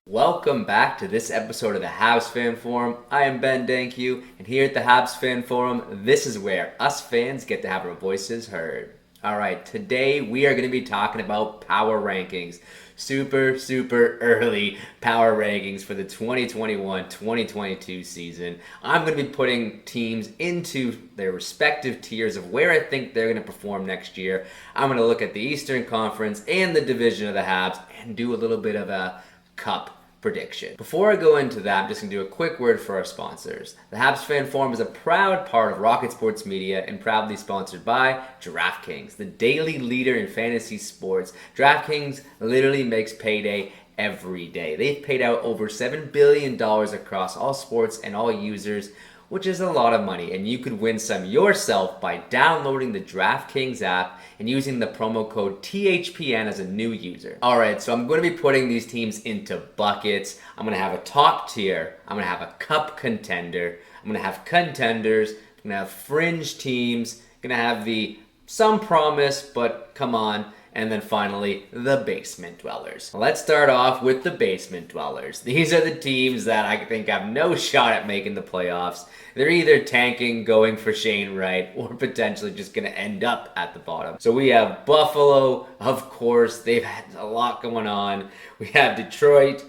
Welcome back to this episode of the Habs Fan Forum. I am Ben Dankyu, and here at the Habs Fan Forum, this is where us fans get to have our voices heard. Alright, today we are going to be talking about power rankings. Super early power rankings for the 2021-2022 season. I'm going to be putting teams into their respective tiers of where I think they're going to perform next year. I'm going to look at the Eastern Conference and the division of the Habs and do a little bit of a cup prediction. Before I go into that, I'm just going to do a quick word for our sponsors. The Habs Fan Forum is a proud part of Rocket Sports Media and proudly sponsored by DraftKings, the daily leader in fantasy sports. DraftKings literally makes payday every day. They've paid out over $7 billion across all sports and all users, which is a lot of money, and you could win some yourself by downloading the DraftKings app and using the promo code THPN as a new user. Alright, so I'm going to be putting these teams into buckets. I'm going to have a top tier, I'm going to have a cup contender, I'm going to have contenders, I'm going to have fringe teams, I'm going to have the some promise, but come on, and then finally, the basement dwellers. Let's start off with the basement dwellers. These are the teams that I think have no shot at making the playoffs. They're either tanking, going for Shane Wright, or potentially just going to end up at the bottom. So we have Buffalo, of course. They've had a lot going on. We have Detroit,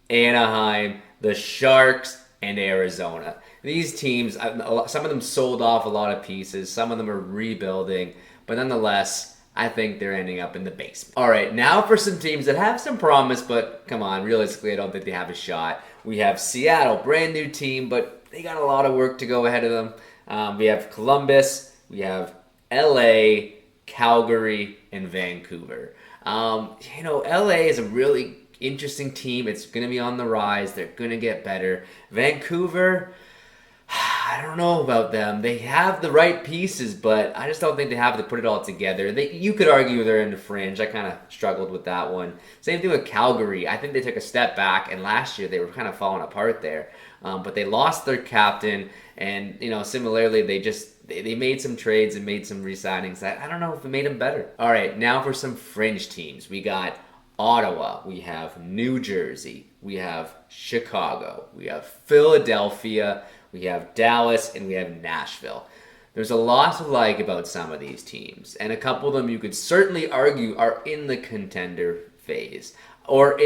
Anaheim, the Sharks, and Arizona. These teams, some of them sold off a lot of pieces. Some of them are rebuilding. But nonetheless, I think they're ending up in the basement. All right, now for some teams that have some promise, but come on, realistically, I don't think they have a shot. We have Seattle, brand new team, but they got a lot of work to go ahead of them. We have Columbus, we have LA, Calgary, and Vancouver. LA is a really interesting team. It's going to be on the rise. They're going to get better. Vancouver, I don't know about them. They have the right pieces, but I just don't think they have to put it all together. You could argue they're in the fringe. I kind of struggled with that one. Same thing with Calgary. I think they took a step back, and last year they were kind of falling apart there. But they lost their captain, and similarly, they made some trades and made some re-signings that I don't know if it made them better. All right, now for some fringe teams. We got Ottawa, we have New Jersey, we have Chicago, we have Philadelphia, we have Dallas, and we have Nashville. There's a lot to like about some of these teams, and a couple of them you could certainly argue are in the contender phase, or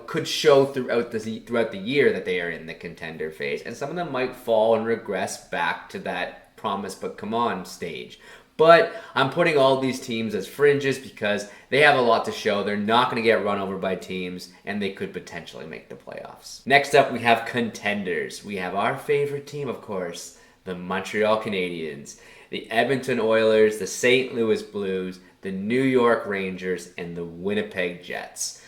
could show throughout the year that they are in the contender phase, and some of them might fall and regress back to that promise but come on stage. But I'm putting all these teams as fringes because they have a lot to show. They're not going to get run over by teams, and they could potentially make the playoffs. Next up, we have contenders. We have our favorite team, of course, the Montreal Canadiens, the Edmonton Oilers, the St. Louis Blues, the New York Rangers, and the Winnipeg Jets.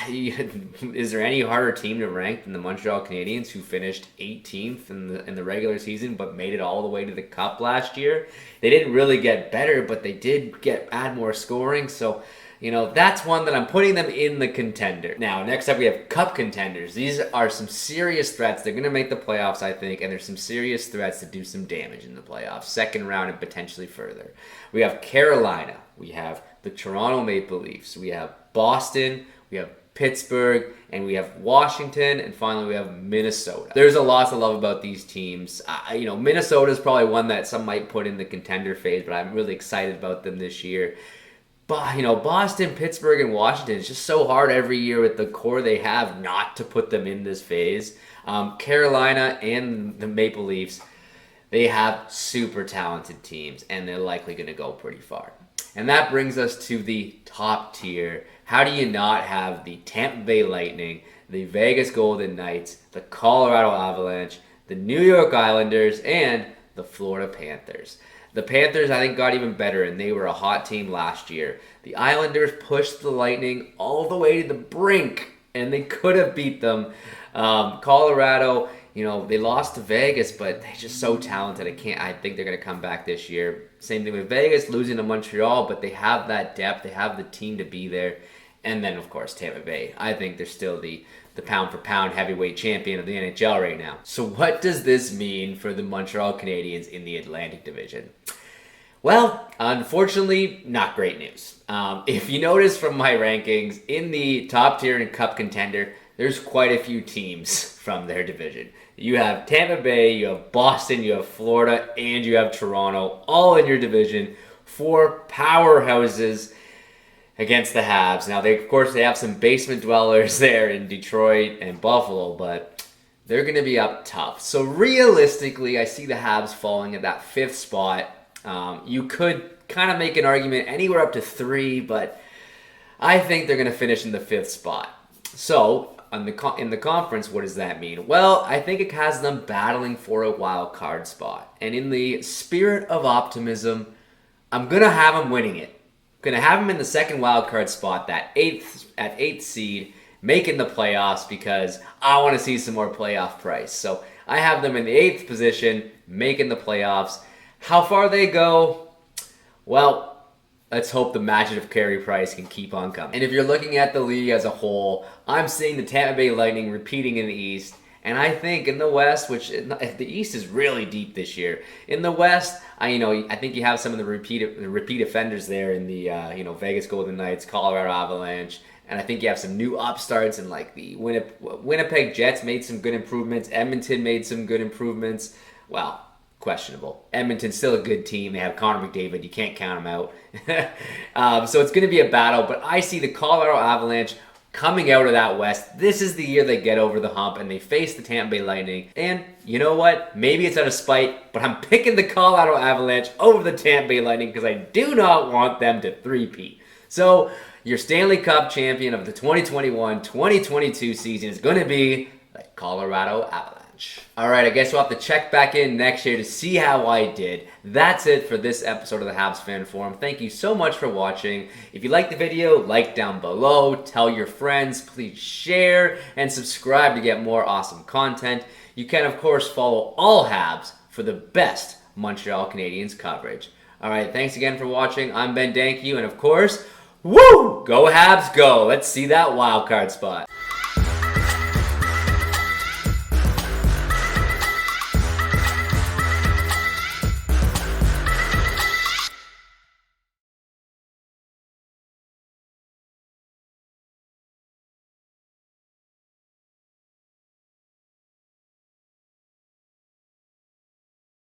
Is there any harder team to rank than the Montreal Canadiens, who finished 18th in the regular season but made it all the way to the Cup last year? They didn't really get better, but they did add more scoring. So, that's one that I'm putting them in the contender. Now, next up we have Cup contenders. These are some serious threats. They're going to make the playoffs, I think, and there's some serious threats to do some damage in the playoffs, second round and potentially further. We have Carolina. We have the Toronto Maple Leafs. We have Boston, we have Pittsburgh, and we have Washington, and finally we have Minnesota. There's a lot to love about these teams. Minnesota is probably one that some might put in the contender phase, but I'm really excited about them this year. But, Boston, Pittsburgh, and Washington, it's just so hard every year with the core they have not to put them in this phase. Carolina and the Maple Leafs, they have super talented teams, and they're likely going to go pretty far. And that brings us to the top tier. How do you not have the Tampa Bay Lightning, the Vegas Golden Knights, the Colorado Avalanche, the New York Islanders, and the Florida Panthers? The Panthers, I think, got even better, and they were a hot team last year. The Islanders pushed the Lightning all the way to the brink, and they could have beat them. Colorado, they lost to Vegas, but they're just so talented. I think they're going to come back this year. Same thing with Vegas, losing to Montreal, but they have that depth. They have the team to be there. And then, of course, Tampa Bay. I think they're still the pound-for-pound heavyweight champion of the NHL right now. So what does this mean for the Montreal Canadiens in the Atlantic Division? Well, unfortunately, not great news. If you notice from my rankings, in the top tier and cup contender, there's quite a few teams from their division. You have Tampa Bay, you have Boston, you have Florida, and you have Toronto, all in your division. 4 powerhouses against the Habs. Now, of course, they have some basement dwellers there in Detroit and Buffalo, but they're going to be up tough. So realistically, I see the Habs falling at that 5th spot. You could kind of make an argument anywhere up to 3, but I think they're going to finish in the 5th spot. So in the conference, what does that mean? Well, I think it has them battling for a wild card spot. And in the spirit of optimism, I'm going to have them winning it. I'm going to have them in the 2nd wild card spot, that 8th seed, making the playoffs because I want to see some more playoff price. So I have them in the 8th position, making the playoffs. How far they go, well, let's hope the magic of carry price can keep on coming. And if you're looking at the league as a whole, I'm seeing the Tampa Bay Lightning repeating in the East. And I think in the West, which the East is really deep this year. In the West, I think you have some of the repeat offenders there in the Vegas Golden Knights, Colorado Avalanche, and I think you have some new upstarts in like the Winnipeg Jets made some good improvements. Edmonton made some good improvements. Well, questionable. Edmonton's still a good team. They have Connor McDavid. You can't count them out. So it's going to be a battle, but I see the Colorado Avalanche coming out of that West. This is the year they get over the hump and they face the Tampa Bay Lightning. And you know what? Maybe it's out of spite, but I'm picking the Colorado Avalanche over the Tampa Bay Lightning because I do not want them to three-peat. So your Stanley Cup champion of the 2021-2022 season is going to be the Colorado Avalanche. All right, I guess we'll have to check back in next year to see how I did. That's it for this episode of the Habs Fan Forum. Thank you so much for watching. If you liked the video, like down below, tell your friends, please share, and subscribe to get more awesome content. You can, of course, follow all Habs for the best Montreal Canadiens coverage. All right, thanks again for watching. I'm Ben Dankyu, and of course, woo! Go Habs, go! Let's see that wild card spot.